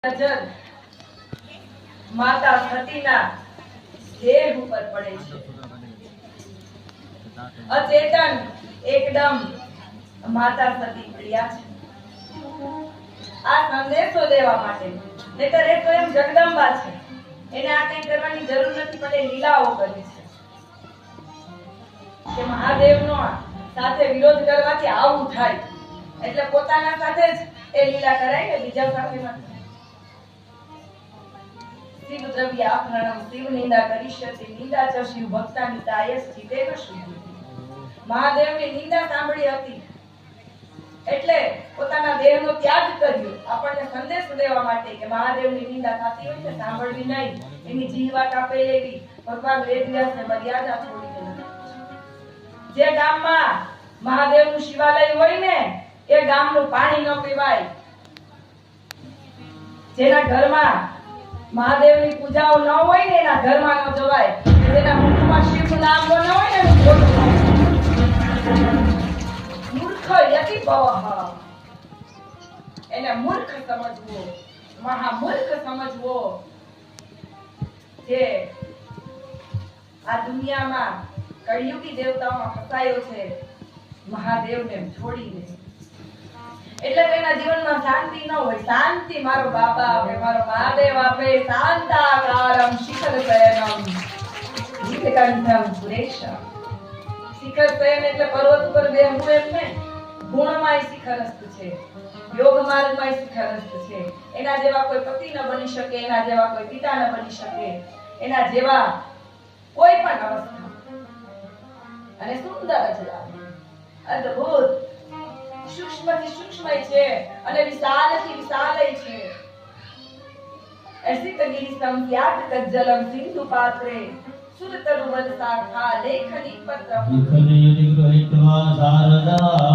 નજર માતા સતીના દેહ ઉપર પડે છે। અચેતન એકદમ માતા સતી પડ્યા છે આ સંદેશો દેવા માટે। નહીતર એ સ્વયં જગદંબા છે, એને આ કંઈ કરવાની જરૂર નથી, પણ એ લીલાઓ કરે છે કે મહાદેવનો સાથે વિરોધ કરવાથી આવું થાય, એટલે પોતાના સાથે જ એ લીલા કરાય ને બીજા સાથે નથી। શિવ દ્રવ્ય આભરણમ શિવ નિંદા કરીષ્યતિ નિંદા ચ શિવ ભક્તાની તાયસ જીતેન શુદ્ધિ। મહાદેવની નિંદા સાંભળી હતી એટલે પોતાના દેહનો ત્યાગ કર્યો, આપણને સંદેશ દેવા માટે કે મહાદેવની નિંદા થતી હોય છે સાંભળવી નહીં, એની જીવા કાપે એવી ભગવાન વેદવ્યાસને મર્યાદા છોડી દીધી। જે ગામમાં મહાદેવનું શિવાલય હોય ને એ ગામનું પાણી ન પીવાય, જેના ઘરમાં મહાદેવની પૂજાઓ ન હોય ને એના ઘરમાં ન જવાય, જેના મુખમાં શિવનું નામ ન હોય ને એનું ખોટું થાય। મૂર્ખ યતિ ભવઃ, એને મૂર્ખ સમજવો, મહામૂર્ખ સમજવો, જે આ દુનિયામાં કળિયુગી દેવતાઓમાં ફસાયો છે મહાદેવને છોડીને, એટલે તેના જીવનમાં શાંતિ ન હોય। શાંતિ મારો બાબા આપે, મારો મહાદેવ આપે। શાંતાકારમ શિખર શયનમ નીલકંઠમ સુરેશમ। શિખર શયન એટલે પર્વત ઉપર બેહવું એમ ને, ગુણમાંય શિખરસ્થ છે, યોગ માર્ગમાંય શિખરસ્થ છે। એના જેવા કોઈ પતિ ન બની શકે, એના જેવા કોઈ પિતા ન બની શકે, એના જેવા કોઈ પણ અવસ્થા, અને સુંદર જ લાગે, અદ્ભુત, સૂક્ષ્મથી સૂક્ષ્મય છે અને વિશાલથી વિશાલય છે। એસિતગિરી સંખ્યાત કજ્જલમ સિંધુ પાત્રે સુરતરુ વદ શાખા લેખની પત્રમ લેખની નિગ્રહિત્વા શારદા